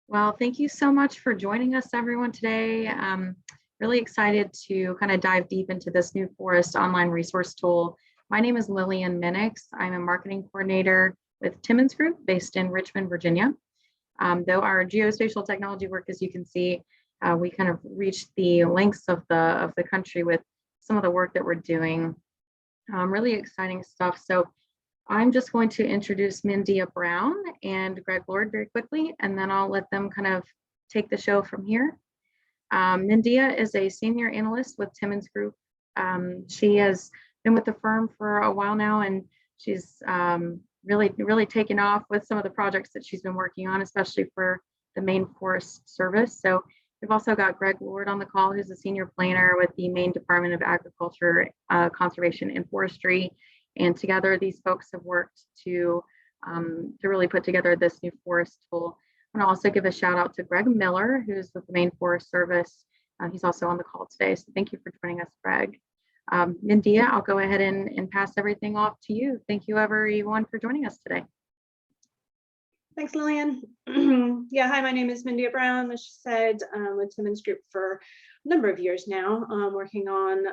Well, thank you so much for joining us, everyone, today. Really excited to kind of dive deep into this new forest online resource tool. My name is Lillian Minix. I'm a marketing coordinator with Timmons Group based in Richmond, Virginia. Though our geospatial technology work, as you can see, we kind of reached the lengths of the country with some of the work that we're doing. Really exciting stuff. So I'm just going to introduce Mindia Brown and Greg Lord very quickly, and then I'll let them kind of take the show from here. Mindia is a senior analyst with Timmons Group. She has been with the firm for a while now, and she's really taken off with some of the projects that she's been working on, especially for the Maine Forest Service. So we've also got Greg Lord on the call, who's a senior planner with the Maine Department of Agriculture, Conservation, and Forestry. And together, these folks have worked to really put together this new forest tool. I want to also give a shout out to Greg Miller, who's with the Maine Forest Service. He's also on the call today. So thank you for joining us, Greg. Mindia, I'll go ahead and pass everything off to you. Thank you, everyone, for joining us today. Thanks, Lillian. Yeah, hi, my name is Mindia Brown. As she said, with Timmons Group for a number of years now, working on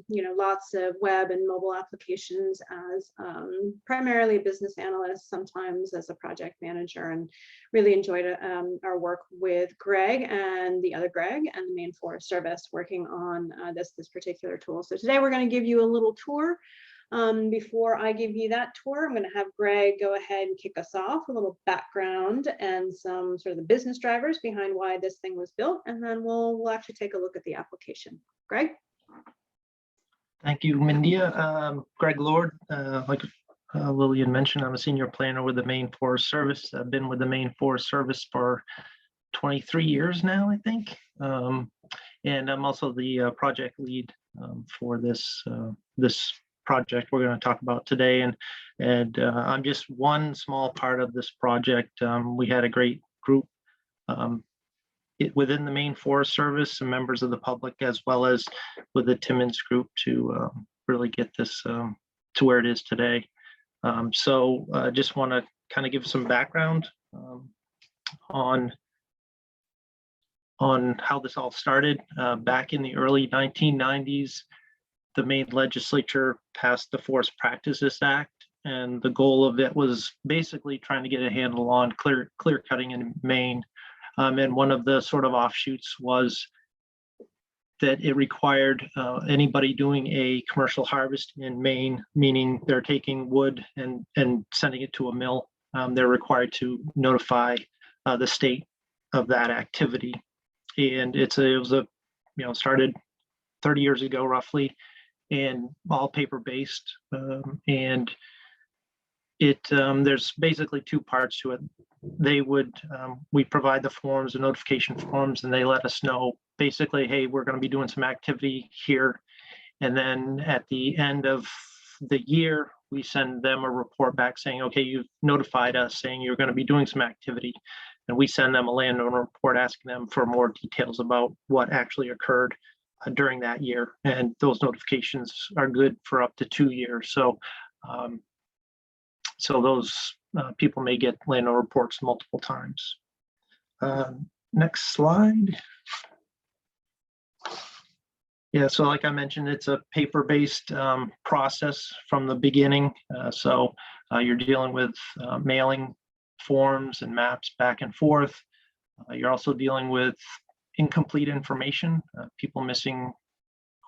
lots of web and mobile applications as primarily a business analyst, sometimes as a project manager, and really enjoyed our work with Greg and the other Greg and the Maine Forest Service working on this particular tool. So today we're going to give you a little tour. Before I give you that tour, I'm going to have Greg go ahead and kick us off, a little background and some sort of the business drivers behind why this thing was built, and then we'll actually take a look at the application. Greg? Thank you, Mindia. Greg Lord, like Lillian mentioned, I'm a senior planner with the Maine Forest Service. I've been with the Maine Forest Service for 23 years now, I think. And I'm also the project lead for this project we're going to talk about today, and I'm just one small part of this project. We had a great group within the Maine Forest Service, some members of the public, as well as with the Timmons Group to really get this to where it is today. So I just want to kind of give some background on how this all started. Back in the early 1990s, the Maine legislature passed the Forest Practices Act, and the goal of it was basically trying to get a handle on clear cutting in Maine. And one of the sort of offshoots was that it required anybody doing a commercial harvest in Maine, meaning they're taking wood and sending it to a mill, they're required to notify the state of that activity. And it was started 30 years ago roughly, and all paper-based, and there's basically two parts to it. We provide the forms, the notification forms, and they let us know basically, hey, we're going to be doing some activity here. And then at the end of the year, we send them a report back saying, okay, you've notified us saying you're going to be doing some activity. And we send them a landowner report asking them for more details about what actually occurred during that year, and those notifications are good for up to 2 years. So, those people may get landowner reports multiple times. Next slide. Yeah, so like I mentioned, it's a paper-based process from the beginning. So you're dealing with mailing forms and maps back and forth. You're also dealing with incomplete information, people missing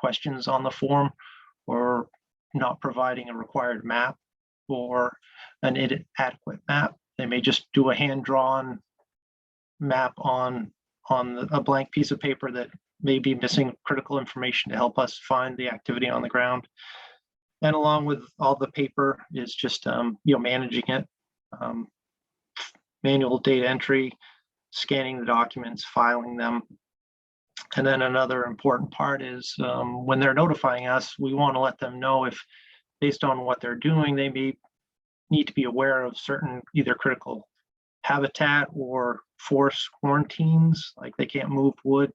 questions on the form, or not providing a required map or an inadequate map. They may just do a hand-drawn map on a blank piece of paper that may be missing critical information to help us find the activity on the ground. And along with all the paper is just managing it, manual data entry, scanning the documents, filing them. And then another important part is when they're notifying us, we want to let them know if, based on what they're doing, they may need to be aware of certain either critical habitat or forest quarantines, like they can't move wood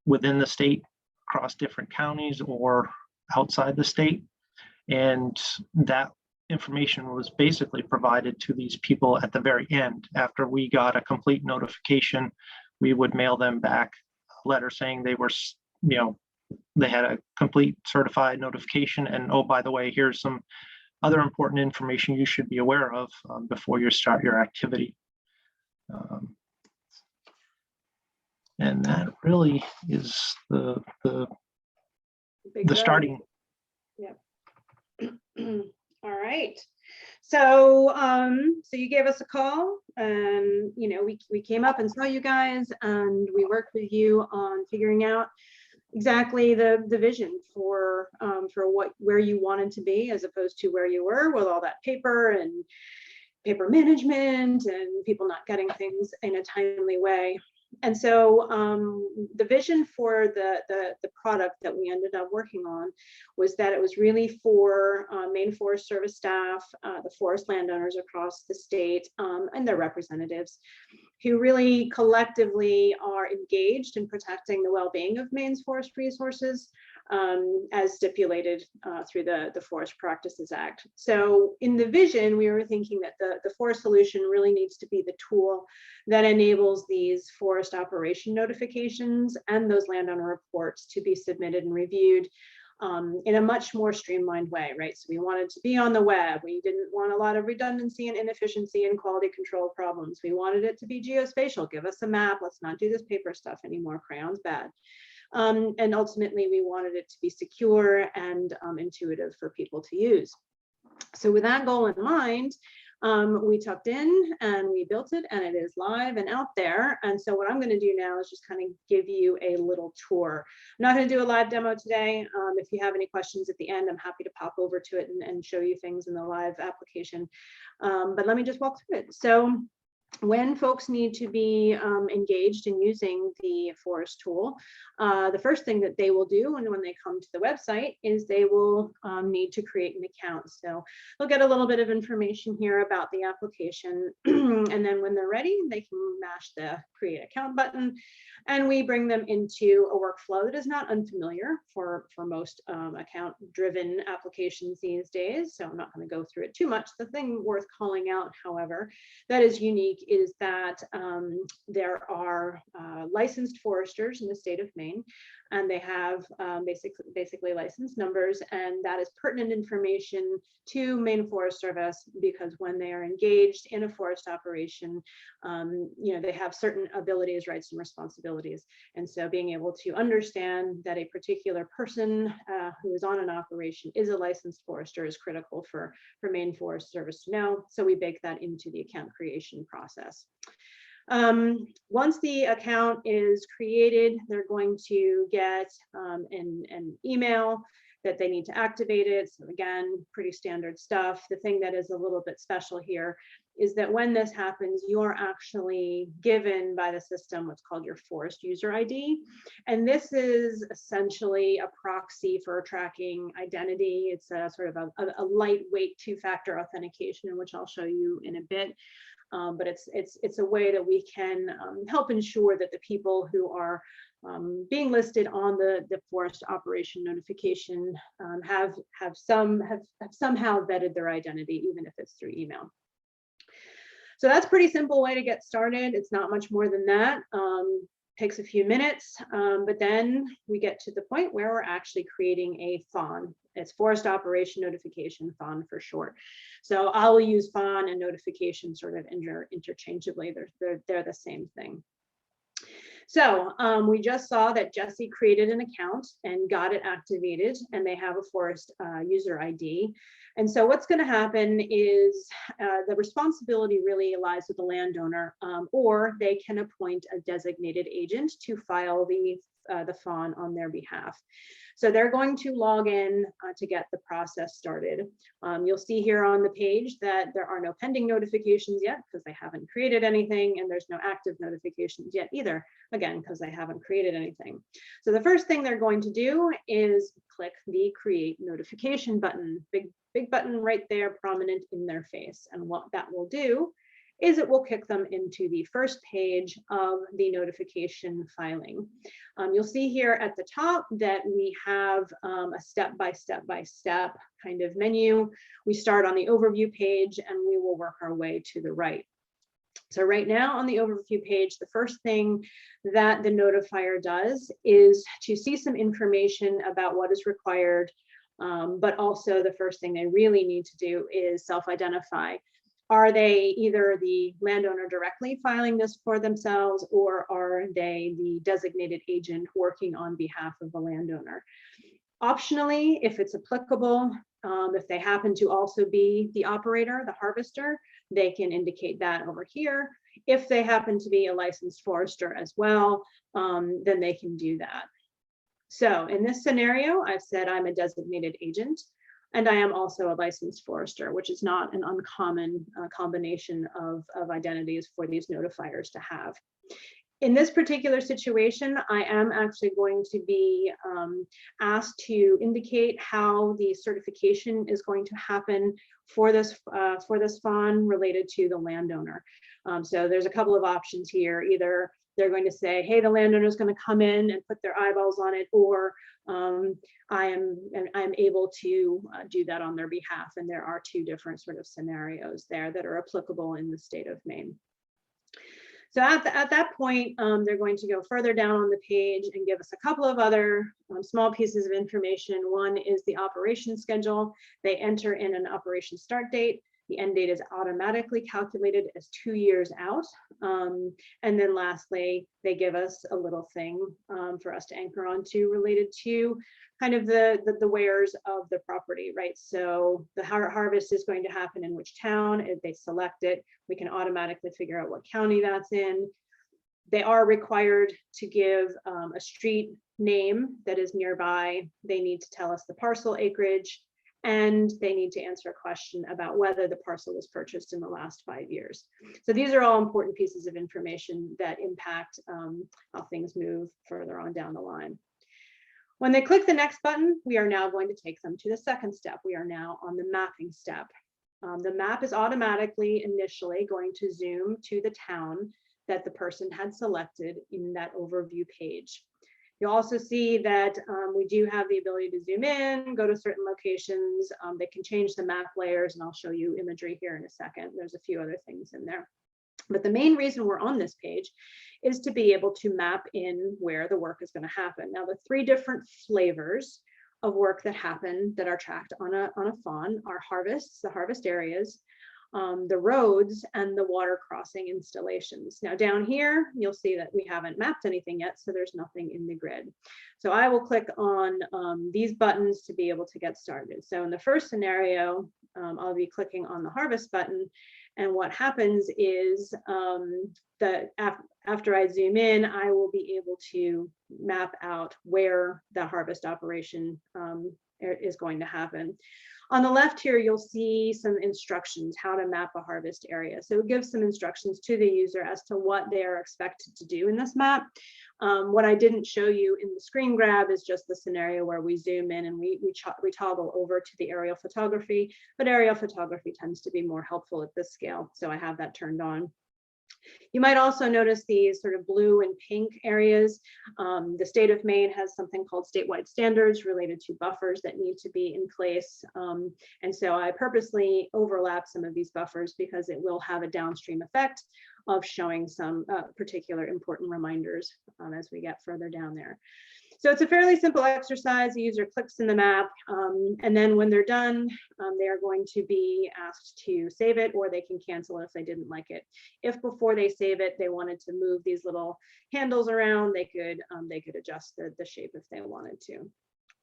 within the state across different counties or outside the state. And that information was basically provided to these people at the very end. After we got a complete notification, we would mail them back a letter saying they were, they had a complete certified notification. And oh, by the way, here's some other important information you should be aware of before you start your activity. And that really is the starting. Yeah. All right. So, so you gave us a call, and we came up and saw you guys, and we worked with you on figuring out exactly the vision for where you wanted to be, as opposed to where you were with all that paper and paper management and people not getting things in a timely way. And so the vision for the product that we ended up working on was that it was really for Maine Forest Service staff, the forest landowners across the state, and their representatives, who really collectively are engaged in protecting the well-being of Maine's forest resources, as stipulated through the Forest Practices Act. So in the vision, we were thinking that the forest solution really needs to be the tool that enables these forest operation notifications and those landowner reports to be submitted and reviewed in a much more streamlined way, right? So we wanted to be on the web. We didn't want a lot of redundancy and inefficiency and quality control problems. We wanted it to be geospatial. Give us a map. Let's not do this paper stuff anymore. Crayon's bad. And ultimately, we wanted it to be secure and intuitive for people to use. So with that goal in mind, we tucked in and we built it, and it is live and out there. And so what I'm going to do now is just kind of give you a little tour. I'm not going to do a live demo today. If you have any questions at the end, I'm happy to pop over to it and show you things in the live application. But let me just walk through it. So when folks need to be engaged in using the forest tool, the first thing that they will do when they come to the website is they will need to create an account. So they'll get a little bit of information here about the application, and then when they're ready, they can mash the create account button, and we bring them into a workflow that is not unfamiliar for most account-driven applications these days. So I'm not going to go through it too much. The thing worth calling out, however, that is unique is that there are licensed foresters in the state of Maine, and they have basically license numbers, and that is pertinent information to Maine Forest Service, because when they are engaged in a forest operation, they have certain abilities, rights, and responsibilities. And so being able to understand that a particular person who is on an operation is a licensed forester is critical for Maine Forest Service to know. So we bake that into the account creation process. Once the account is created, they're going to get an email that they need to activate it. So again, pretty standard stuff. The thing that is a little bit special here is that when this happens, you're actually given by the system what's called your forest user ID. And this is essentially a proxy for tracking identity. It's a sort of a lightweight two-factor authentication, which I'll show you in a bit. But it's a way that we can help ensure that the people who are being listed on the forest operation notification have somehow vetted their identity, even if it's through email. So that's a pretty simple way to get started. It's not much more than that. Takes a few minutes, but then we get to the point where we're actually creating a FON. It's Forest Operation Notification, FON for short. So I'll use FON and notification sort of interchangeably. They're the same thing. So we just saw that Jesse created an account and got it activated, and they have a forest user ID. And so what's going to happen is the responsibility really lies with the landowner, or they can appoint a designated agent to file the FON on their behalf. So they're going to log in to get the process started. You'll see here on the page that there are no pending notifications yet because they haven't created anything, and there's no active notifications yet either, again, because they haven't created anything. So the first thing they're going to do is click the Create Notification button, big button right there, prominent in their face. And what that will do is it will kick them into the first page of the notification filing. You'll see here at the top that we have a step-by-step kind of menu. We start on the overview page and we will work our way to the right. So right now on the overview page, the first thing that the notifier does is to see some information about what is required, but also the first thing they really need to do is self-identify. Are they either the landowner directly filing this for themselves, or are they the designated agent working on behalf of the landowner? Optionally, if it's applicable, if they happen to also be the operator, the harvester, they can indicate that over here. If they happen to be a licensed forester as well, then they can do that. So in this scenario, I've said I'm a designated agent, and I am also a licensed forester, which is not an uncommon combination of identities for these notifiers to have. In this particular situation, I am actually going to be asked to indicate how the certification is going to happen for this fawn related to the landowner. So there's a couple of options here. Either they're going to say, hey, the landowner is going to come in and put their eyeballs on it, or I'm able to do that on their behalf. And there are two different sort of scenarios there that are applicable in the state of Maine. So at that point, they're going to go further down on the page and give us a couple of other small pieces of information. One is the operation schedule. They enter in an operation start date. The end date is automatically calculated as 2 years out. And then lastly, they give us a little thing for us to anchor onto related to kind of the wares of the property, right? So the harvest is going to happen in which town. If they select it, we can automatically figure out what county that's in. They are required to give a street name that is nearby. They need to tell us the parcel acreage, and they need to answer a question about whether the parcel was purchased in the last 5 years. So these are all important pieces of information that impact how things move further on down the line. When they click the next button, we are now going to take them to the second step. We are now on the mapping step. The map is automatically initially going to zoom to the town that the person had selected in that overview page. You'll also see that we do have the ability to zoom in, go to certain locations. They can change the map layers, and I'll show you imagery here in a second. There's a few other things in there. But the main reason we're on this page is to be able to map in where the work is going to happen. Now, the three different flavors of work that happen that are tracked on a fawn are harvests, the harvest areas, the roads, and the water crossing installations. Now down here, you'll see that we haven't mapped anything yet, so there's nothing in the grid. So I will click on these buttons to be able to get started. So in the first scenario, I'll be clicking on the harvest button, and what happens is that after I zoom in, I will be able to map out where the harvest operation is going to happen. On the left here, you'll see some instructions how to map a harvest area. So it gives some instructions to the user as to what they are expected to do in this map. What I didn't show you in the screen grab is just the scenario where we zoom in and we toggle over to the aerial photography, but aerial photography tends to be more helpful at this scale. So I have that turned on. You might also notice these sort of blue and pink areas. The state of Maine has something called statewide standards related to buffers that need to be in place. And so I purposely overlap some of these buffers because it will have a downstream effect of showing some particular important reminders as we get further down there. So it's a fairly simple exercise. The user clicks in the map, and then when they're done, they are going to be asked to save it, or they can cancel it if they didn't like it. If before they save it, they wanted to move these little handles around, they could adjust the shape if they wanted to.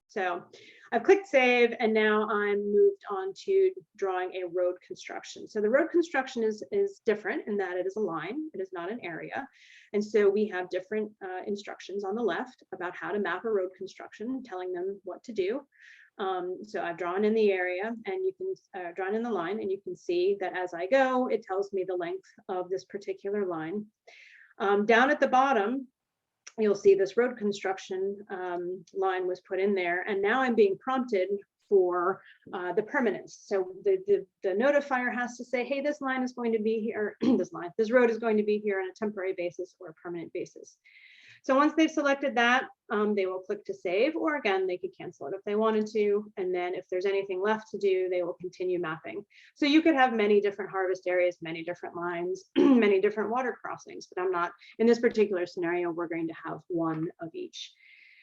So I've clicked save, and now I'm moved on to drawing a road construction. So the road construction is different in that it is a line, it is not an area. And so we have different instructions on the left about how to map a road construction, telling them what to do. So I've drawn in the area, and you can drawn in the line, and you can see that as I go, it tells me the length of this particular line. Down at the bottom, you'll see this road construction line was put in there, and now I'm being prompted for the permanence. So the notifier has to say, hey, this line is going to be here, this road is going to be here on a temporary basis or a permanent basis. So once they've selected that, they will click to save, or again, they could cancel it if they wanted to. And then if there's anything left to do, they will continue mapping. So you could have many different harvest areas, many different lines, many different water crossings, but I'm not, in this particular scenario, we're going to have one of each.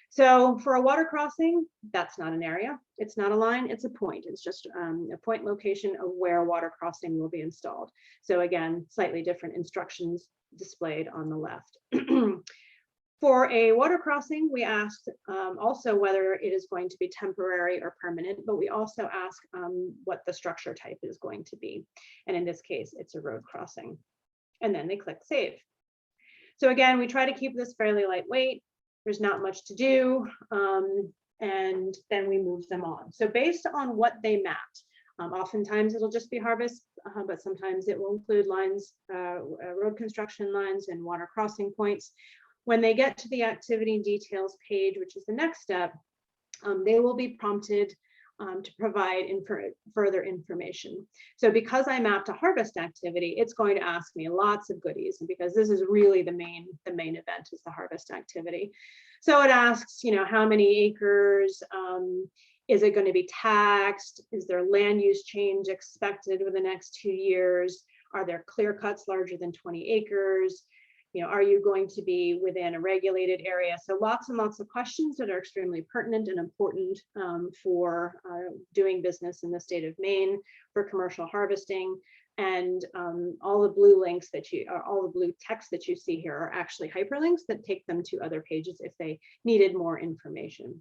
So for a water crossing, that's not an area, it's not a line, it's a point. It's just a point location of where water crossing will be installed. So again, slightly different instructions displayed on the left. For a water crossing, we asked also whether it is going to be temporary or permanent, but we also ask what the structure type is going to be. And in this case, it's a road crossing. And then they click save. So again, we try to keep this fairly lightweight. There's not much to do. And then we move them on. So based on what they mapped, oftentimes it'll just be harvest, but sometimes it will include lines, road construction lines and water crossing points. When they get to the activity details page, which is the next step, they will be prompted to provide further information. So because I mapped a harvest activity, it's going to ask me lots of goodies, and because this is really the main event is the harvest activity. So it asks, you know, how many acres, is it going to be taxed? Is there land use change expected within the next 2 years? Are there clear cuts larger than 20 acres? You know, are you going to be within a regulated area? So lots and lots of questions that are extremely pertinent and important for doing business in the state of Maine for commercial harvesting. And all the blue links that all the blue text that you see here are actually hyperlinks that take them to other pages if they needed more information.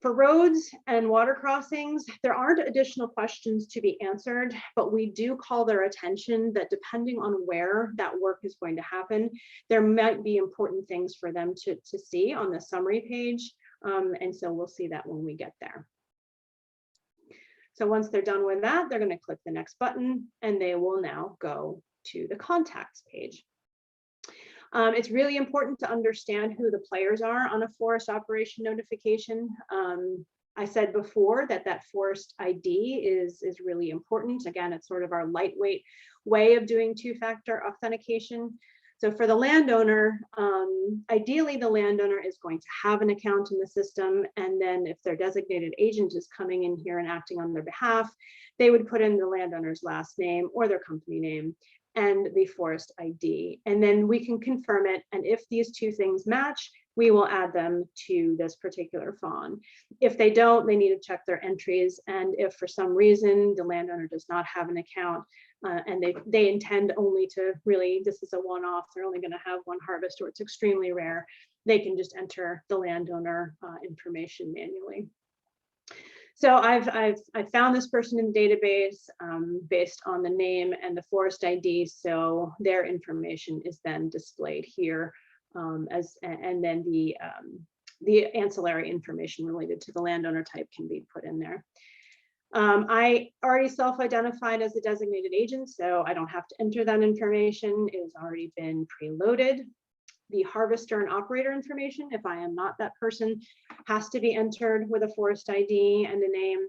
For roads and water crossings, there aren't additional questions to be answered, but we do call their attention that depending on where that work is going to happen, there might be important things for them to see on the summary page. And so we'll see that when we get there. So once they're done with that, they're going to click the next button and they will now go to the contacts page. It's really important to understand who the players are on a forest operation notification. I said before that forest ID is really important. Again, it's sort of our lightweight way of doing two-factor authentication. So for the landowner, ideally the landowner is going to have an account in the system, and then if their designated agent is coming in here and acting on their behalf, they would put in the landowner's last name or their company name and the forest ID, and then we can confirm it. And if these two things match, we will add them to this particular fawn. If they don't, they need to check their entries. And if for some reason the landowner does not have an account and they intend only to really, this is a one-off, they're only going to have one harvest or it's extremely rare, they can just enter the landowner information manually. So I found this person in the database based on the name and the forest ID. So their information is then displayed here and then the ancillary information related to the landowner type can be put in there. I already self-identified as a designated agent, so I don't have to enter that information. It has already been preloaded. The harvester and operator information, if I am not that person, has to be entered with a forest ID and a name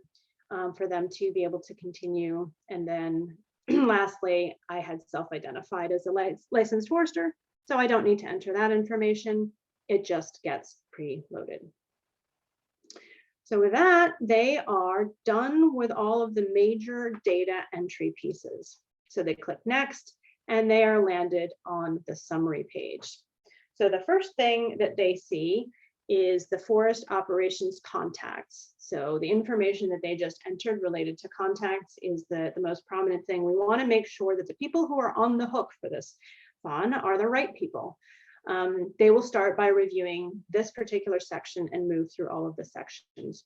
for them to be able to continue. And then lastly, I had self-identified as a licensed forester, so I don't need to enter that information. It just gets preloaded. So with that, they are done with all of the major data entry pieces. So they click next and they are landed on the summary page. So the first thing that they see is the forest operations contacts. So the information that they just entered related to contacts is the most prominent thing. We want to make sure that the people who are on the hook for this fawn are the right people. They will start by reviewing this particular section and move through all of the sections.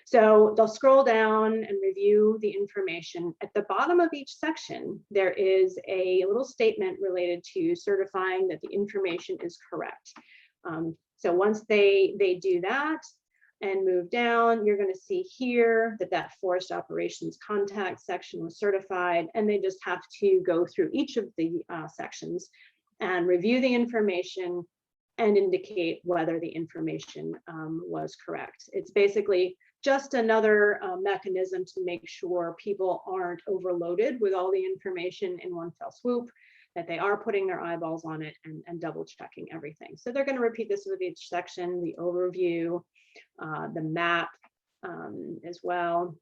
So they'll scroll down and review the information. At the bottom of each section, there is a little statement related to certifying that the information is correct. So once they do that and move down, you're going to see here that forest operations contact section was certified, and they just have to go through each of the sections and review the information, and indicate whether the information was correct. It's basically just another mechanism to make sure people aren't overloaded with all the information in one fell swoop, that they are putting their eyeballs on it and double checking everything. So they're going to repeat this with each section, the overview, the map as well,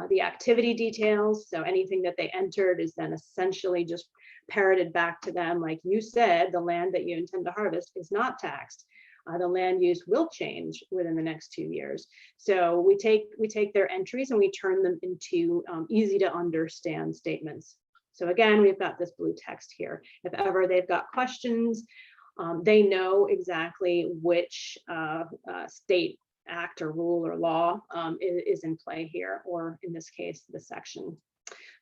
the activity details. So anything that they entered is then essentially just parroted back to them. Like you said, the land that you intend to harvest is not taxed. The land use will change within the next 2 years. So we take their entries and we turn them into easy to understand statements. So again, we've got this blue text here. If ever they've got questions, they know exactly which state act or rule or law is in play here, or in this case, the section.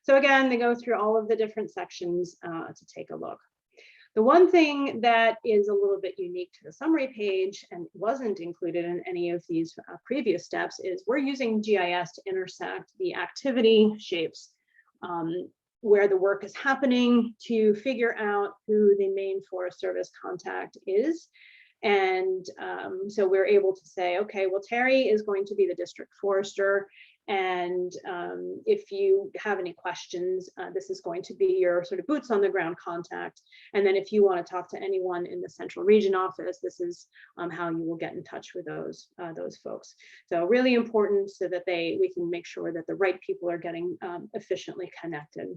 So again, they go through all of the different sections to take a look. The one thing that is a little bit unique to the summary page and wasn't included in any of these previous steps is we're using GIS to intersect the activity shapes where the work is happening to figure out who the Maine Forest Service contact is. And so we're able to say, okay, well, Terry is going to be the district forester. And if you have any questions, this is going to be your sort of boots on the ground contact. And then if you want to talk to anyone in the central region office, this is how you will get in touch with those folks. So really important so that we can make sure that the right people are getting efficiently connected.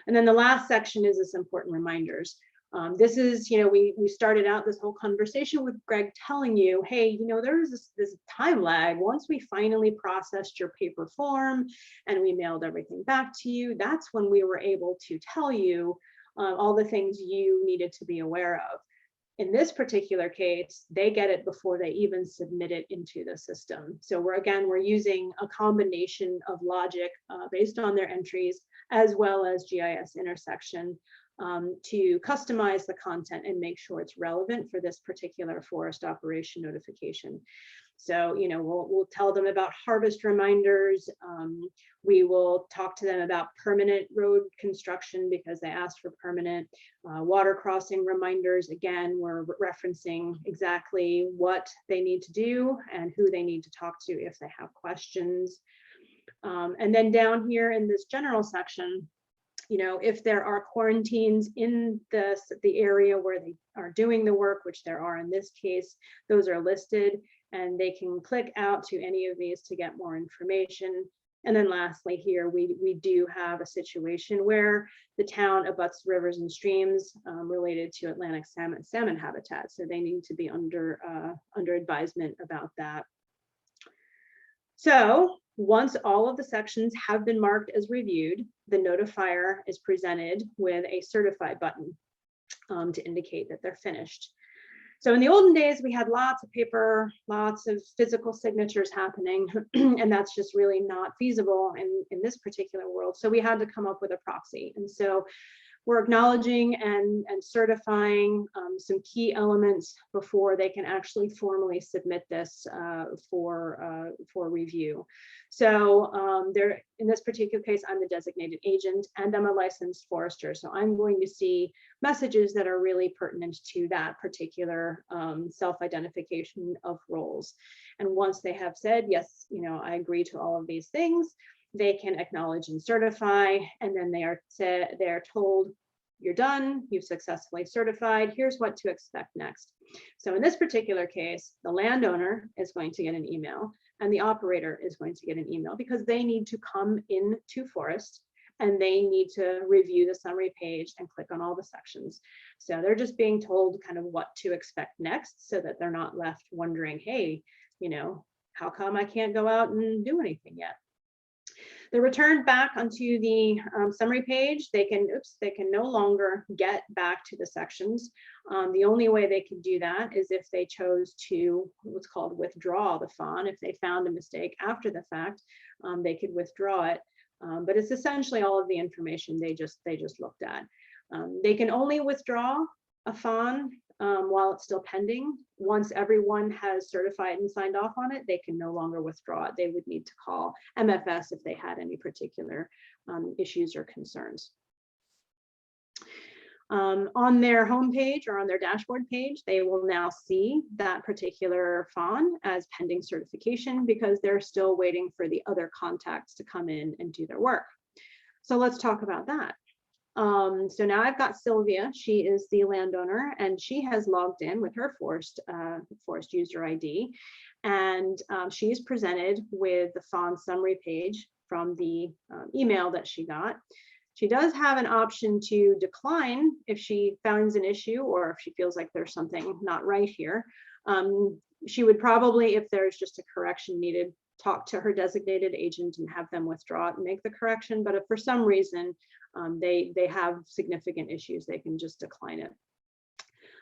And then the last section is this important reminders. This is, we started out this whole conversation with Greg telling you, hey, there's this time lag. Once we finally processed your paper form and we mailed everything back to you, that's when we were able to tell you all the things you needed to be aware of. In this particular case, they get it before they even submit it into the system. So we're using a combination of logic based on their entries, as well as GIS intersection to customize the content and make sure it's relevant for this particular forest operation notification. So, we'll tell them about harvest reminders. We will talk to them about permanent road construction because they asked for permanent water crossing reminders. Again, we're referencing exactly what they need to do and who they need to talk to if they have questions. And then down here in this general section, if there are quarantines in the area where they are doing the work, which there are in this case, those are listed and they can click out to any of these to get more information. And then lastly here, we do have a situation where the town abuts rivers and streams related to Atlantic salmon habitat. So they need to be under advisement about that. So once all of the sections have been marked as reviewed, the notifier is presented with a certify button to indicate that they're finished. So in the olden days, we had lots of paper, lots of physical signatures happening, and that's just really not feasible in this particular world. So we had to come up with a proxy. And so we're acknowledging and certifying some key elements before they can actually formally submit this for review. So in this particular case, I'm the designated agent and I'm a licensed forester. So I'm going to see messages that are really pertinent to that particular self-identification of roles. And once they have said, yes, I agree to all of these things, they can acknowledge and certify, and then they're told, you're done, you've successfully certified, here's what to expect next. So in this particular case, the landowner is going to get an email and the operator is going to get an email because they need to come into forest and they need to review the summary page and click on all the sections. So they're just being told kind of what to expect next so that they're not left wondering, hey, how come I can't go out and do anything yet? They're returned back onto the summary page. They can no longer get back to the sections. The only way they could do that is if they chose to what's called withdraw the FON. If they found a mistake after the fact, they could withdraw it. But it's essentially all of the information they just looked at. They can only withdraw a FON while it's still pending. Once everyone has certified and signed off on it, they can no longer withdraw it. They would need to call MFS if they had any particular issues or concerns. On their homepage or on their dashboard page, they will now see that particular fawn as pending certification because they're still waiting for the other contacts to come in and do their work. So let's talk about that. So now I've got Sylvia. She is the landowner, and she has logged in with her forest user ID, and she's presented with the fawn summary page from the email that she got. She does have an option to decline if she finds an issue or if she feels like there's something not right here. She would probably, if there's just a correction needed, talk to her designated agent and have them withdraw it and make the correction. But if for some reason they have significant issues, they can just decline it.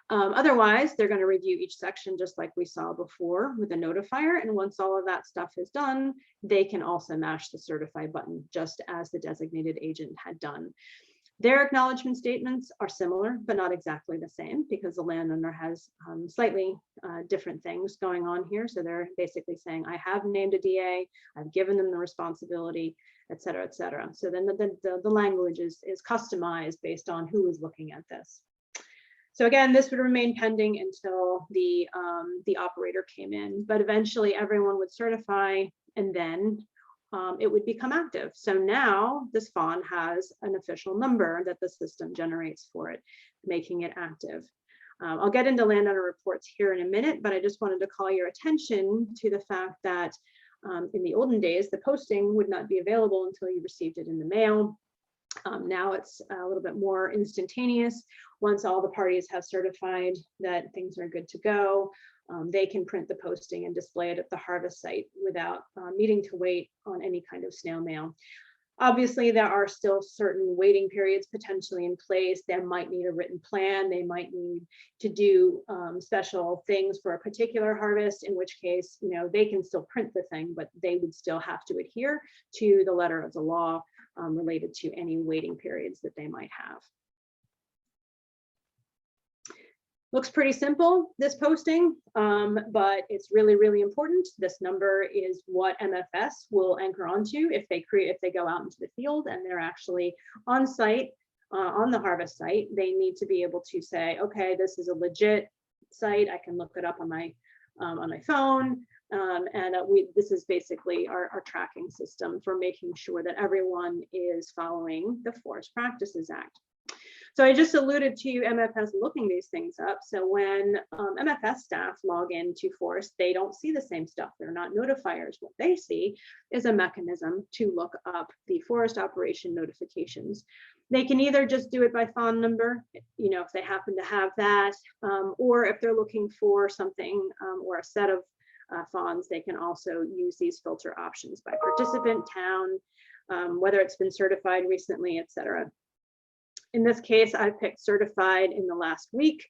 Otherwise, they're going to review each section just like we saw before with a notifier. And once all of that stuff is done, they can also mash the certify button just as the designated agent had done. Their acknowledgement statements are similar, but not exactly the same because the landowner has slightly different things going on here. So they're basically saying, I have named a DA, I've given them the responsibility, et cetera, et cetera. So then the language is customized based on who is looking at this. So again, this would remain pending until the operator came in, but eventually everyone would certify and then it would become active. So now this fawn has an official number that the system generates for it, making it active. I'll get into landowner reports here in a minute, but I just wanted to call your attention to the fact that in the olden days, the posting would not be available until you received it in the mail. Now it's a little bit more instantaneous. Once all the parties have certified that things are good to go, they can print the posting and display it at the harvest site without needing to wait on any kind of snail mail. Obviously, there are still certain waiting periods potentially in place. They might need a written plan. They might need to do special things for a particular harvest, in which case, you know, they can still print the thing, but they would still have to adhere to the letter of the law related to any waiting periods that they might have. Looks pretty simple, this posting, but it's really, really important. This number is what MFS will anchor onto if they go out into the field and they're actually on site, on the harvest site. They need to be able to say, okay, this is a legit site. I can look it up on my phone. This is basically our tracking system for making sure that everyone is following the Forest Practices Act. So I just alluded to MFS looking these things up. So when MFS staff log into Forest, they don't see the same stuff. They're not notifiers. What they see is a mechanism to look up the forest operation notifications. They can either just do it by fawn number, you know, if they happen to have that, or if they're looking for something or a set of fawns, they can also use these filter options by participant, town, whether it's been certified recently, et cetera. In this case, I picked certified in the last week.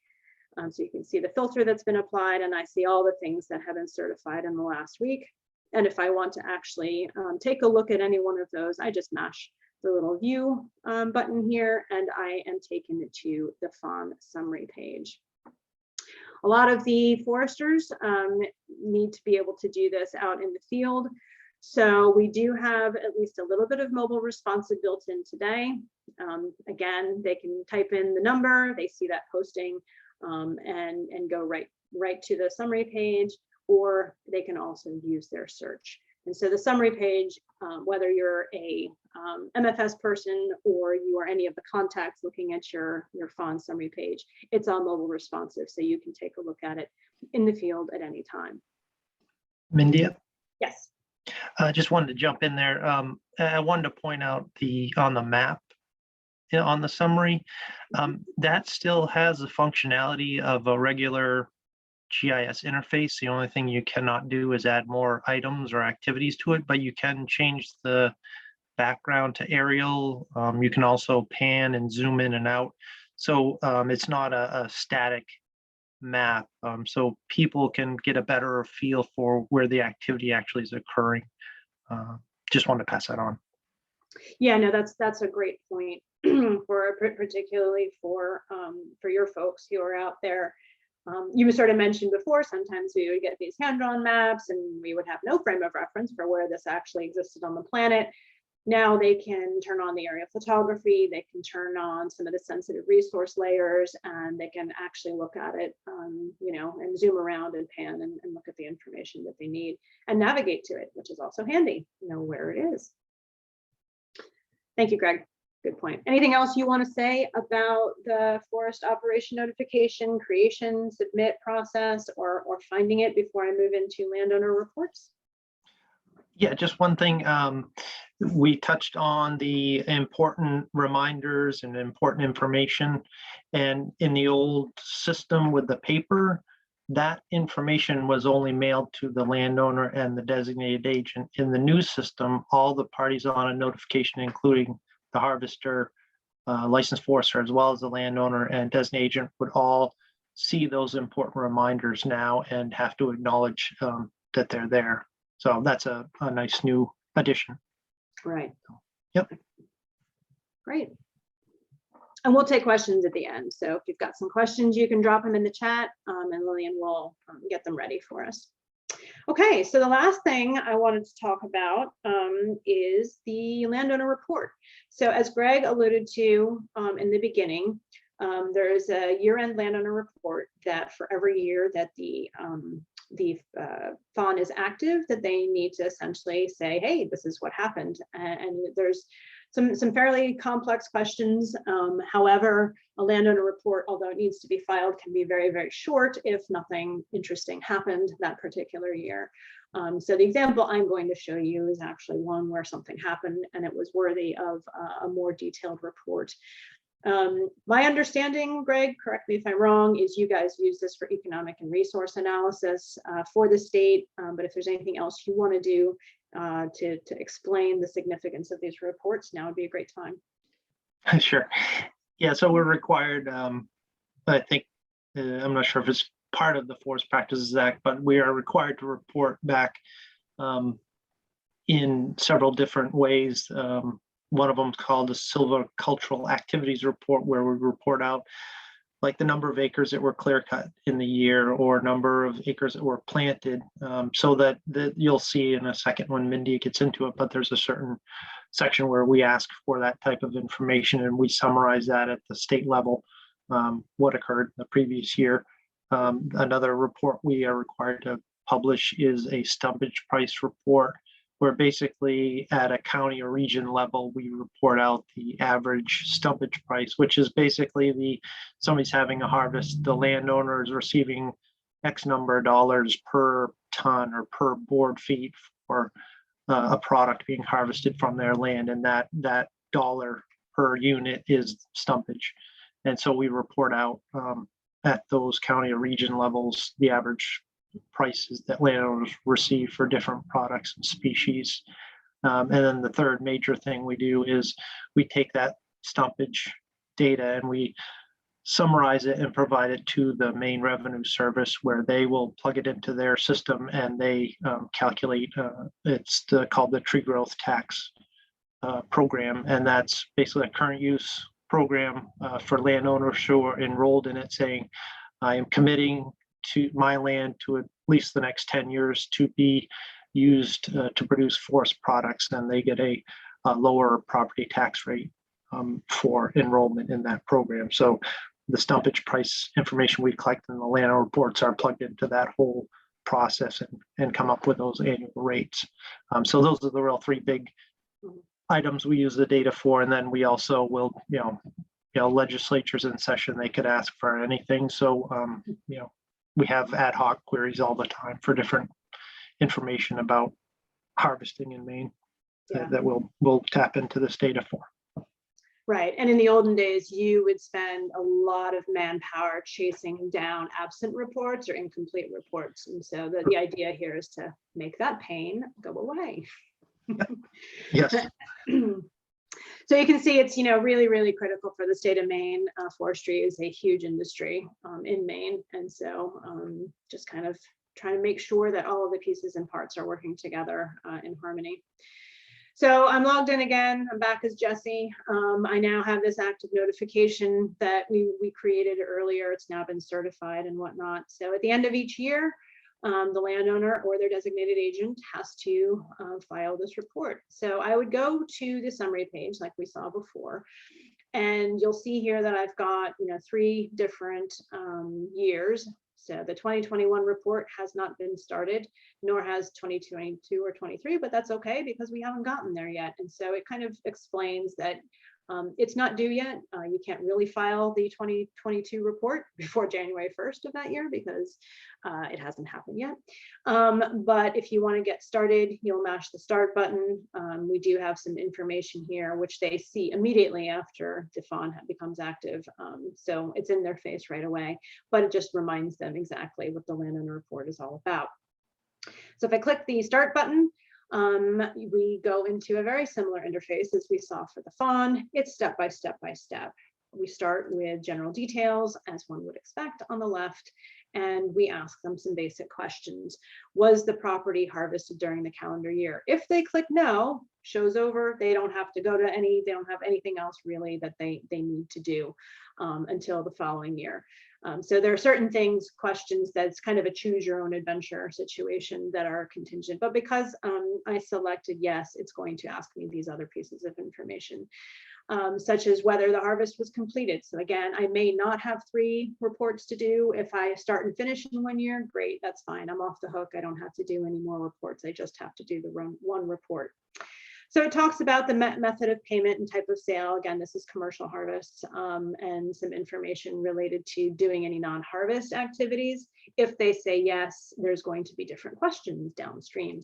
So you can see the filter that's been applied, and I see all the things that have been certified in the last week. And if I want to actually take a look at any one of those, I just mash the little view button here, and I am taken to the fawn summary page. A lot of the foresters need to be able to do this out in the field. So we do have at least a little bit of mobile responsive built in today. Again, they can type in the number, they see that posting and go right to the summary page, or they can also use their search. And so the summary page, whether you're a MFS person or you are any of the contacts looking at your fawn summary page, it's all mobile responsive, so you can take a look at it in the field at any time. Mindy? Yes. I just wanted to jump in there. I wanted to point out on the map, on the summary, that still has the functionality of a regular GIS interface. The only thing you cannot do is add more items or activities to it, but you can change the background to aerial. You can also pan and zoom in and out. So it's not a static map, so people can get a better feel for where the activity actually is occurring. Just wanted to pass that on. Yeah, no, that's a great point particularly for your folks who are out there. You sort of mentioned before, sometimes we would get these hand-drawn maps and we would have no frame of reference for where this actually existed on the planet. now they can turn on the aerial photography, they can turn on some of the sensitive resource layers, and they can actually look at it, you know, and zoom around and pan and look at the information that they need and navigate to it, which is also handy, know where it is. Thank you, Greg. Good point. Anything else you want to say about the forest operation notification, creation, submit process, or finding it before I move into landowner reports? Yeah, just one thing. We touched on the important reminders and important information. And in the old system with the paper, that information was only mailed to the landowner and the designated agent. In the new system, all the parties on a notification, including the harvester, licensed forester, as well as the landowner and designated agent, would all see those important reminders now and have to acknowledge that they're there. So that's a nice new addition. Right. Yep. Great. And we'll take questions at the end. So if you've got some questions, you can drop them in the chat, and Lillian will get them ready for us. Okay, so the last thing I wanted to talk about is the landowner report. So as Greg alluded to in the beginning, there is a year-end landowner report that for every year that the fawn is active, that they need to essentially say, hey, this is what happened. And there's some fairly complex questions. However, a landowner report, although it needs to be filed, can be very, very short if nothing interesting happened that particular year. So the example I'm going to show you is actually one where something happened and it was worthy of a more detailed report. My understanding, Greg, correct me if I'm wrong, is you guys use this for economic and resource analysis for the state. But if there's anything else you want to do to explain the significance of these reports, now would be a great time. Sure. Yeah, so we're required, I think, I'm not sure if it's part of the Forest Practices Act, but we are required to report back in several different ways. One of them is called the Silvicultural Activities Report, where we report out like the number of acres that were clear cut in the year or number of acres that were planted, so that you'll see in a second when Mindy gets into it, but there's a certain section where we ask for that type of information and we summarize that at the state level, what occurred the previous year. Another report we are required to publish is a stumpage price report, where basically at a county or region level, we report out the average stumpage price, which is basically somebody's having a harvest, the landowner is receiving X number of dollars per ton or per board feet for a product being harvested from their land, and that dollar per unit is stumpage. And so we report out at those county or region levels the average prices that landowners receive for different products and species. And then the third major thing we do is we take that stumpage data and we summarize it and provide it to the Maine Revenue Service, where they will plug it into their system and they calculate, it's called the tree growth tax program. And that's basically a current use program for landowners who are enrolled in it, saying, I am committing to my land to at least the next 10 years to be used to produce forest products, then they get a lower property tax rate for enrollment in that program. So the stumpage price information we collect in the landowner reports are plugged into that whole process and come up with those annual rates. So those are the real three big items we use the data for. And then we also will, legislatures in session, they could ask for anything. So, we have ad hoc queries all the time for different information about harvesting in Maine that we'll tap into this data for. Right. And in the olden days, you would spend a lot of manpower chasing down absent reports or incomplete reports. And so the idea here is to make that pain go away. Yes. So you can see it's, really, really critical for the state of Maine. Forestry is a huge industry in Maine. And so just kind of trying to make sure that all of the pieces and parts are working together in harmony. So I'm logged in again. I'm back as Jesse. I now have this active notification that we created earlier. It's now been certified and whatnot. So at the end of each year, the landowner or their designated agent has to file this report. So I would go to the summary page like we saw before, and you'll see here that I've got 3 different years. So the 2021 report has not been started, nor has 2022 or 23, but that's okay because we haven't gotten there yet. And so it kind of explains that it's not due yet. You can't really file the 2022 report before January 1st of that year because it hasn't happened yet. But if you want to get started, you'll mash the start button. We do have some information here, which they see immediately after the fawn becomes active. So it's in their face right away, but it just reminds them exactly what the landowner report is all about. So if I click the start button, we go into a very similar interface as we saw for the fawn. It's step by step by step. We start with general details, as one would expect, on the left, and we ask them some basic questions. Was the property harvested during the calendar year? If they click no, show's over. They don't have to go to they don't have anything else really that they need to do until the following year. So there are certain questions that's kind of a choose your own adventure situation that are contingent, but because I selected yes, it's going to ask me these other pieces of information, such as whether the harvest was completed. So again, I may not have 3 reports to do. If I start and finish in 1 year, great, that's fine. I'm off the hook. I don't have to do any more reports. I just have to do the one report. So it talks about the method of payment and type of sale. Again, this is commercial harvests, and some information related to doing any non-harvest activities. If they say yes, there's going to be different questions downstream.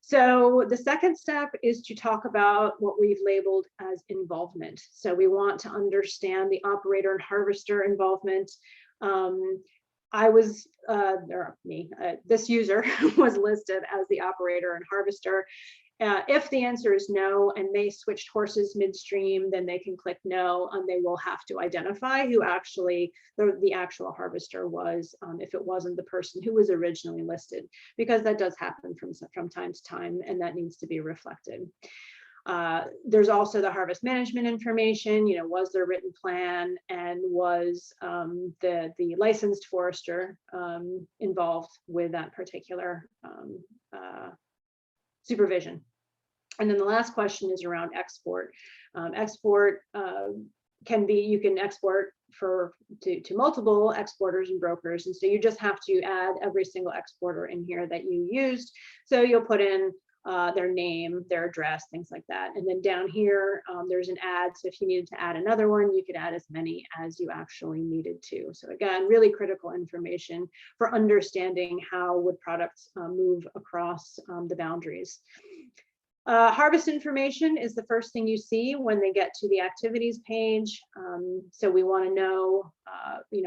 So the second step is to talk about what we've labeled as involvement. So we want to understand the operator and harvester involvement. This user was listed as the operator and harvester. If the answer is no and they switched horses midstream, then they can click no, and they will have to identify who actually the actual harvester was, if it wasn't the person who was originally listed, because that does happen from time to time, and that needs to be reflected. There's also the harvest management information. Was there a written plan, and was the licensed forester involved with that particular supervision. And then the last question is around export. Export can be, you can export to multiple exporters and brokers. And so you just have to add every single exporter in here that you used. So you'll put in their name, their address, things like that. And then down here, there's an add. So if you needed to add another one, you could add as many as you actually needed to. So again, really critical information for understanding how wood products move across the boundaries. Harvest information is the first thing you see when they get to the activities page. So we want to know,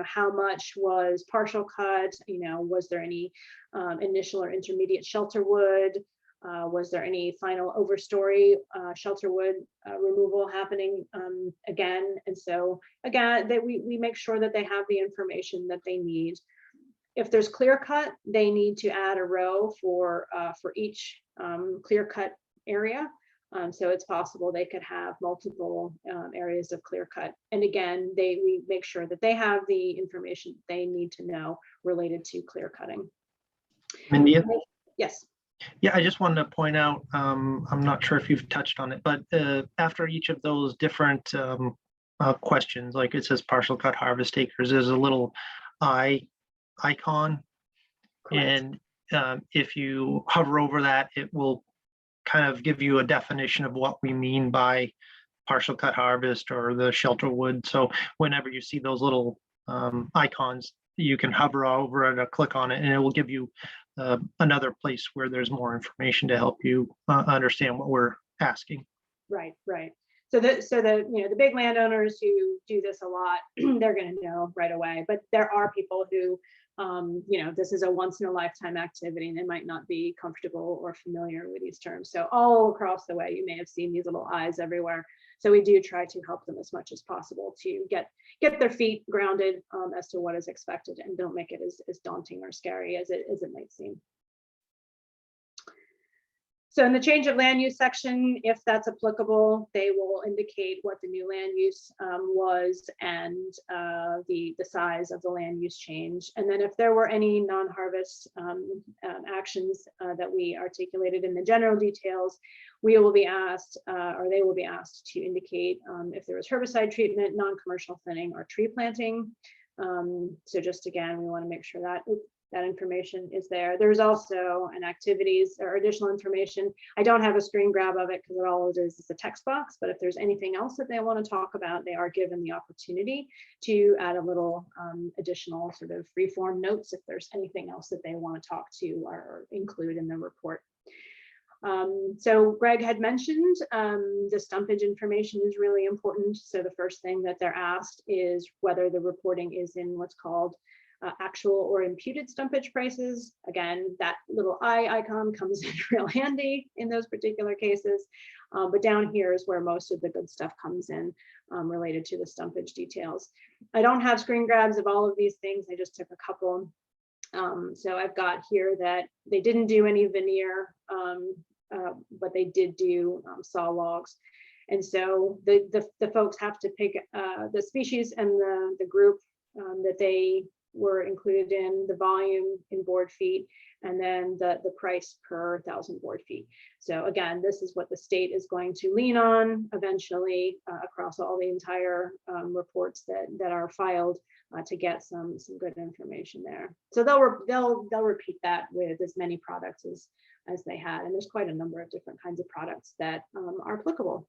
how much was partial cut, was there any initial or intermediate shelter wood? Was there any final overstory shelter wood removal happening again? And so again, we make sure that they have the information that they need. If there's clear cut, they need to add a row for each clear cut area. So it's possible they could have multiple areas of clear cut. And again, we make sure that they have the information they need to know related to clear cutting. Mindy? Yes. Yeah, I just wanted to point out, I'm not sure if you've touched on it, but after each of those different questions, like it says partial cut harvest acres, there's a little icon. Correct. And if you hover over that, it will kind of give you a definition of what we mean by partial cut harvest or the shelter wood. So whenever you see those little icons, you can hover over it or click on it, and it will give you another place where there's more information to help you understand what we're asking. Right. So the big landowners who do this a lot, they're going to know right away. But there are people who, this is a once in a lifetime activity, and they might not be comfortable or familiar with these terms. So all across the way, you may have seen these little eyes everywhere. So we do try to help them as much as possible to get their feet grounded as to what is expected, and don't make it as daunting or scary as it might seem. So in the change of land use section, if that's applicable, they will indicate what the new land use was and the size of the land use change. And then if there were any non-harvest actions that we articulated in the general details, we will be asked, or they will be asked to indicate if there was herbicide treatment, non-commercial thinning, or tree planting. So just again, we want to make sure that that information is there. There's also an activities or additional information. I don't have a screen grab of it because all it is a text box, but if there's anything else that they want to talk about, they are given the opportunity to add a little additional sort of free form notes if there's anything else that they want to talk to or include in the report. So Greg had mentioned the stumpage information is really important. So the first thing that they're asked is whether the reporting is in what's called actual or imputed stumpage prices. Again, that little eye icon comes in real handy in those particular cases. But down here is where most of the good stuff comes in related to the stumpage details. I don't have screen grabs of all of these things. I just took a couple. So I've got here that they didn't do any veneer, but they did do saw logs. And so the folks have to pick the species and the group that they were included in, the volume in board feet, and then the price per 1,000 board feet. So again, this is what the state is going to lean on eventually across all the entire reports that are filed to get some good information there. So they'll repeat that with as many products as they had, and there's quite a number of different kinds of products that are applicable.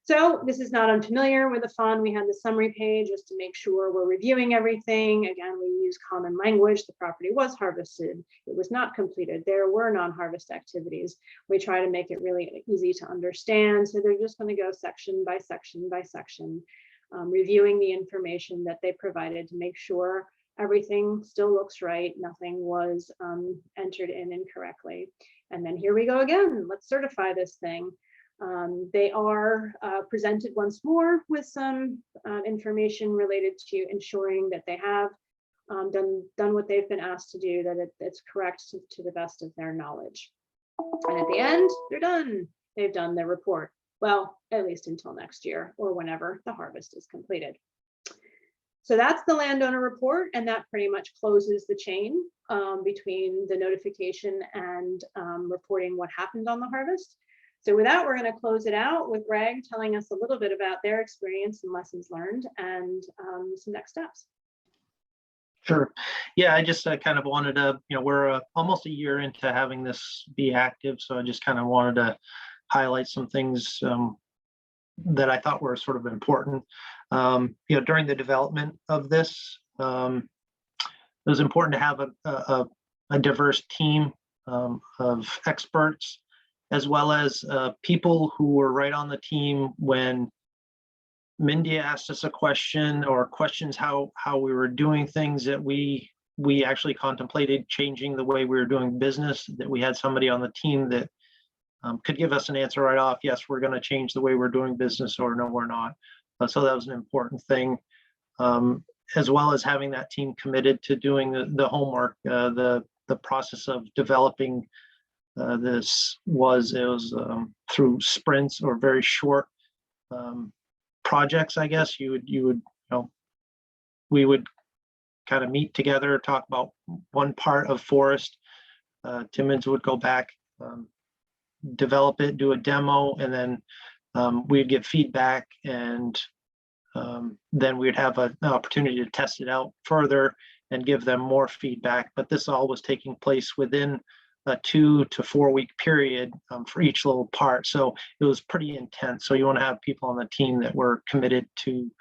So this is not unfamiliar with the fund. We had the summary page just to make sure we're reviewing everything. Again, we use common language. The property was harvested. It was not completed. There were non-harvest activities. We try to make it really easy to understand. So they're just going to go section by section by section, reviewing the information that they provided to make sure everything still looks right. Nothing was entered in incorrectly. And then here we go again. Let's certify this thing. They are presented once more with some information related to ensuring that they have done what they've been asked to do, that it's correct to the best of their knowledge. And at the end, they're done. They've done their report. Well, at least until next year or whenever the harvest is completed. So that's the landowner report, and that pretty much closes the chain between the notification and reporting what happened on the harvest. So with that, we're going to close it out with Greg telling us a little bit about their experience and lessons learned and some next steps. Sure. Yeah, I just kind of wanted to, we're almost a year into having this be active. So I just kind of wanted to highlight some things that I thought were sort of important. During the development of this, it was important to have a diverse team of experts, as well as people who were right on the team when Mindy asked us a question or questions how we were doing things, that we actually contemplated changing the way we were doing business, that we had somebody on the team that could give us an answer right off. Yes, we're going to change the way we're doing business, or no, we're not. So that was an important thing, as well as having that team committed to doing the homework. The process of developing this was through sprints or very short projects, I guess. We would kind of meet together, talk about one part of forest. Timmons would go back, develop it, do a demo, and then we'd get feedback, and then we'd have an opportunity to test it out further and give them more feedback. But this all was taking place within a 2 to 4 week period for each little part. So it was pretty intense. So you want to have people on the team that were committed to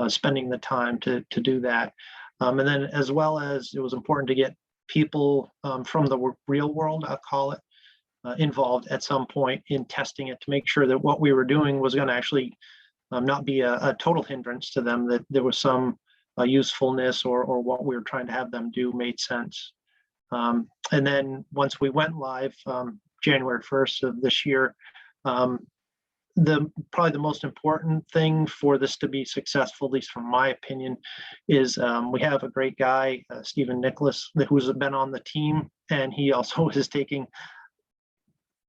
spending the time to do that. And then, as well as, it was important to get people from the real world, I'll call it, involved at some point in testing it, to make sure that what we were doing was going to actually not be a total hindrance to them, that there was some usefulness, or what we were trying to have them do made sense. And then once we went live, January 1st of this year, probably the most important thing for this to be successful, at least from my opinion, is we have a great guy, Stephen Nicholas, who's been on the team, and he also is taking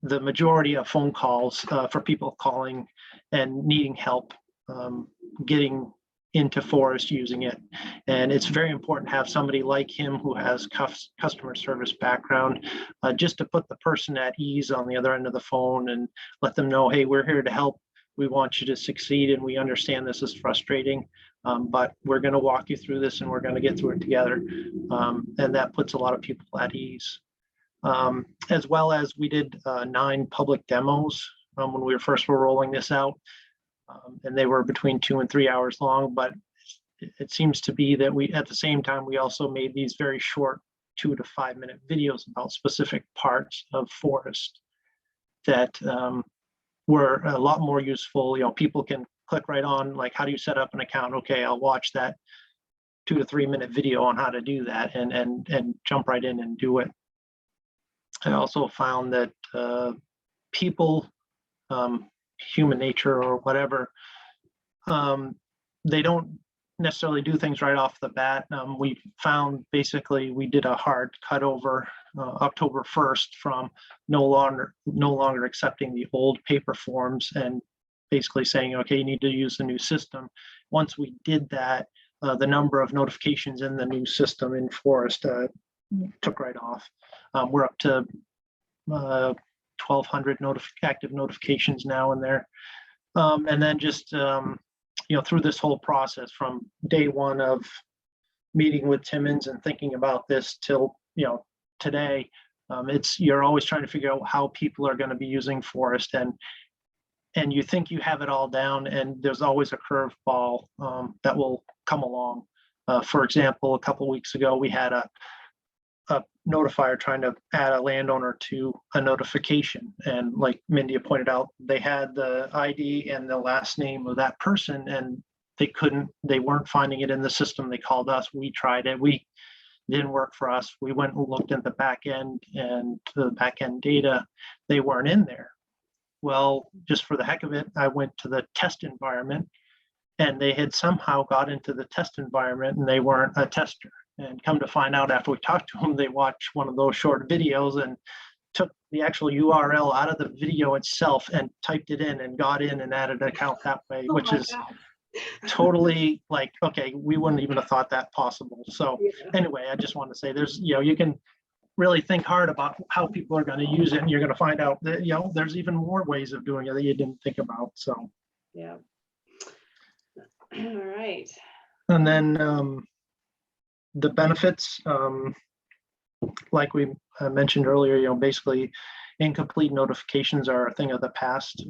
the majority of phone calls for people calling and needing help getting into forest using it. And it's very important to have somebody like him who has customer service background, just to put the person at ease on the other end of the phone and let them know, hey, we're here to help. We want you to succeed, and we understand this is frustrating, but we're going to walk you through this and we're going to get through it together. And that puts a lot of people at ease. As well as we did 9 public demos when we were rolling this out. And they were between 2 and 3 hours long, but it seems to be that at the same time, we also made these very short 2 to 5 minute videos about specific parts of forest that were a lot more useful. People can click right on, like, how do you set up an account? Okay, I'll watch that 2 to 3 minute video on how to do that and jump right in and do it. I also found that people, human nature or whatever, they don't necessarily do things right off the bat. We found basically we did a hard cutover October 1st from no longer accepting the old paper forms and basically saying, okay, you need to use the new system. Once we did that, the number of notifications in the new system in Forest took right off. We're up to 1,200 active notifications now in there. And then just, through this whole process from day one of meeting with Timmons and thinking about this till, today, you're always trying to figure out how people are going to be using Forest, and you think you have it all down, and there's always a curveball that will come along. For example, a couple of weeks ago, we had a notifier trying to add a landowner to a notification. And like Mindy pointed out, they had the ID and the last name of that person, and they weren't finding it in the system. They called us, we tried it, we didn't work for us. We went and looked at the back end, and the back end data, they weren't in there. Well, just for the heck of it, I went to the test environment, and they had somehow got into the test environment, and they weren't a tester. And come to find out, after we talked to them, they watched one of those short videos and took the actual URL out of the video itself and typed it in and got in and added an account that way, which is totally like, okay, we wouldn't even have thought that possible. So anyway, I just want to say there's, you can really think hard about how people are going to use it, and you're going to find out that, there's even more ways of doing it that you didn't think about. So, yeah. All right. And then, the benefits, like we mentioned earlier, basically incomplete notifications are a thing of the past.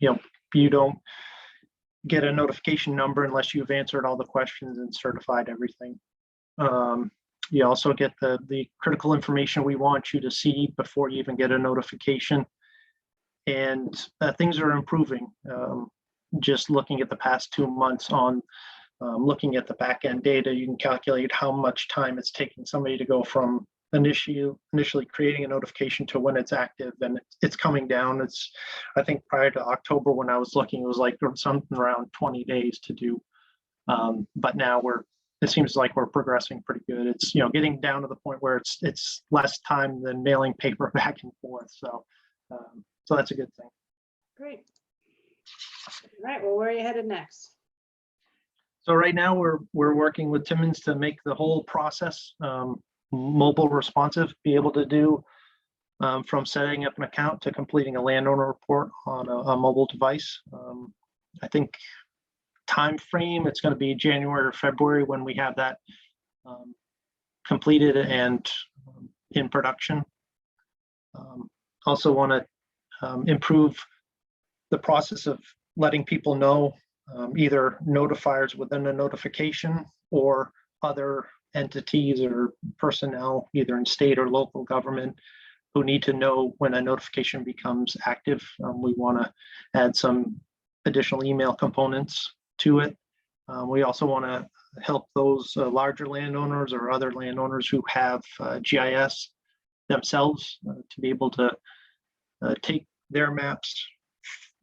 You don't get a notification number unless you've answered all the questions and certified everything. You also get the critical information we want you to see before you even get a notification. And things are improving. Just looking at the past 2 months on looking at the back end data, you can calculate how much time it's taking somebody to go from initially creating a notification to when it's active, and it's coming down. I think prior to October when I was looking, it was like something around 20 days to do. But now it seems like we're progressing pretty good. It's, getting down to the point where it's less time than mailing paper back and forth. So that's a good thing. Great. All right. Well, where are you headed next? So right now we're working with Timmons to make the whole process mobile responsive, be able to do from setting up an account to completing a landowner report on a mobile device. I think time frame, it's going to be January or February when we have that completed and in production. Also want to improve the process of letting people know, either notifiers within a notification or other entities or personnel, either in state or local government, who need to know when a notification becomes active. We want to add some additional email components to it. We also want to help those larger landowners or other landowners who have GIS themselves to be able to take their maps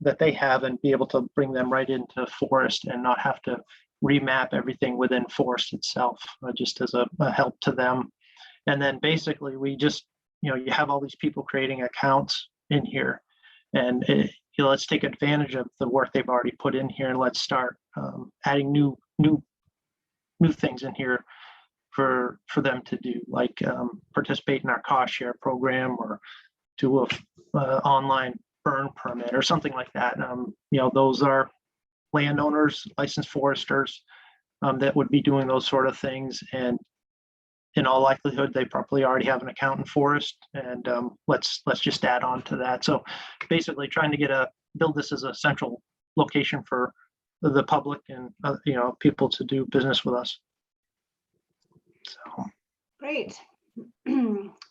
that they have and be able to bring them right into Forest and not have to remap everything within Forest itself, just as a help to them. And then basically we just you have all these people creating accounts in here, and let's take advantage of the work they've already put in here, and let's start adding new things in here for them to do, like participate in our cost share program, or do a online burn permit or something like that. Those are landowners, licensed foresters that would be doing those sort of things, and in all likelihood, they probably already have an account in forest, and let's just add on to that. So basically trying to build this as a central location for the public and people to do business with us. So Great.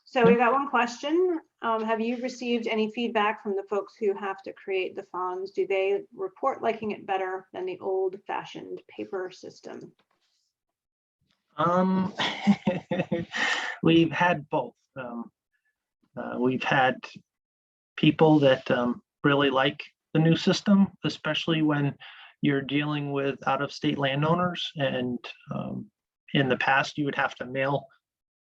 So we got one question. Have you received any feedback from the folks who have to create the fonds? Do they report liking it better than the old-fashioned paper system? We've had both. We've had people that really like the new system, especially when you're dealing with out-of-state landowners. And in the past, you would have to mail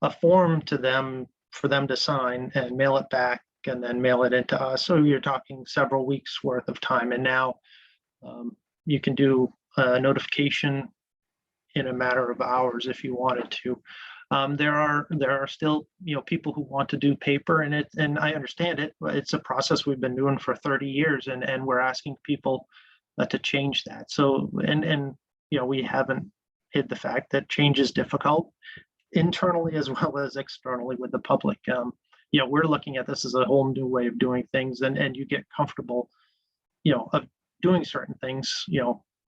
a form to them for them to sign and mail it back and then mail it into us. So you're talking several weeks worth of time. And now you can do a notification in a matter of hours if you wanted to. There are still people who want to do paper, and I understand it. It's a process we've been doing for 30 years, and we're asking people to change that. So and we haven't hid the fact that change is difficult internally as well as externally with the public. We're looking at this as a whole new way of doing things, and you get comfortable of doing certain things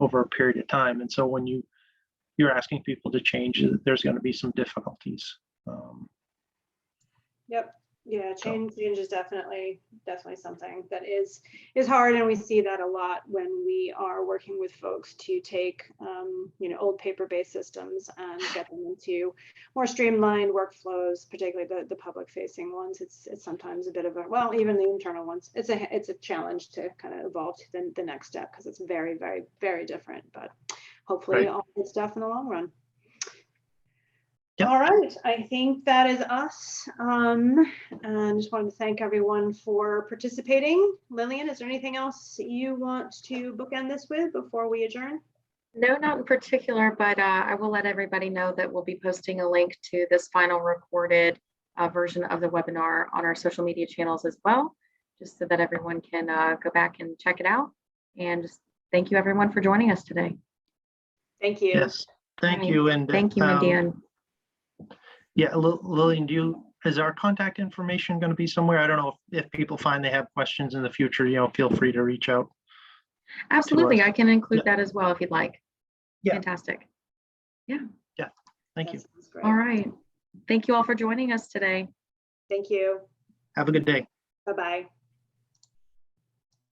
over a period of time. And so when you're asking people to change, there's going to be some difficulties. Yep. Yeah, change is definitely something that is hard, and we see that a lot when we are working with folks to take old paper-based systems and get them into more streamlined workflows, particularly the public-facing ones. It's sometimes a bit of even the internal ones. It's a challenge to kind of evolve to the next step, because it's very, very, very different. But hopefully, all good stuff in the long run. Yep. All right, I think that is us. And just wanted to thank everyone for participating. Lillian, is there anything else you want to bookend this with before we adjourn? No, not in particular, but I will let everybody know that we'll be posting a link to this final recorded version of the webinar on our social media channels as well, just so that everyone can go back and check it out. And just thank you everyone for joining us today. Thank you. Yes, thank you. And thank you, Mindy. Yeah, Lillian, is our contact information going to be somewhere? I don't know if people find they have questions in the future, feel free to reach out. Absolutely, I can include that as well if you'd like. Yeah. Fantastic. Yeah. Yeah, thank you. All right. Thank you all for joining us today. Thank you. Have a good day. Bye-bye.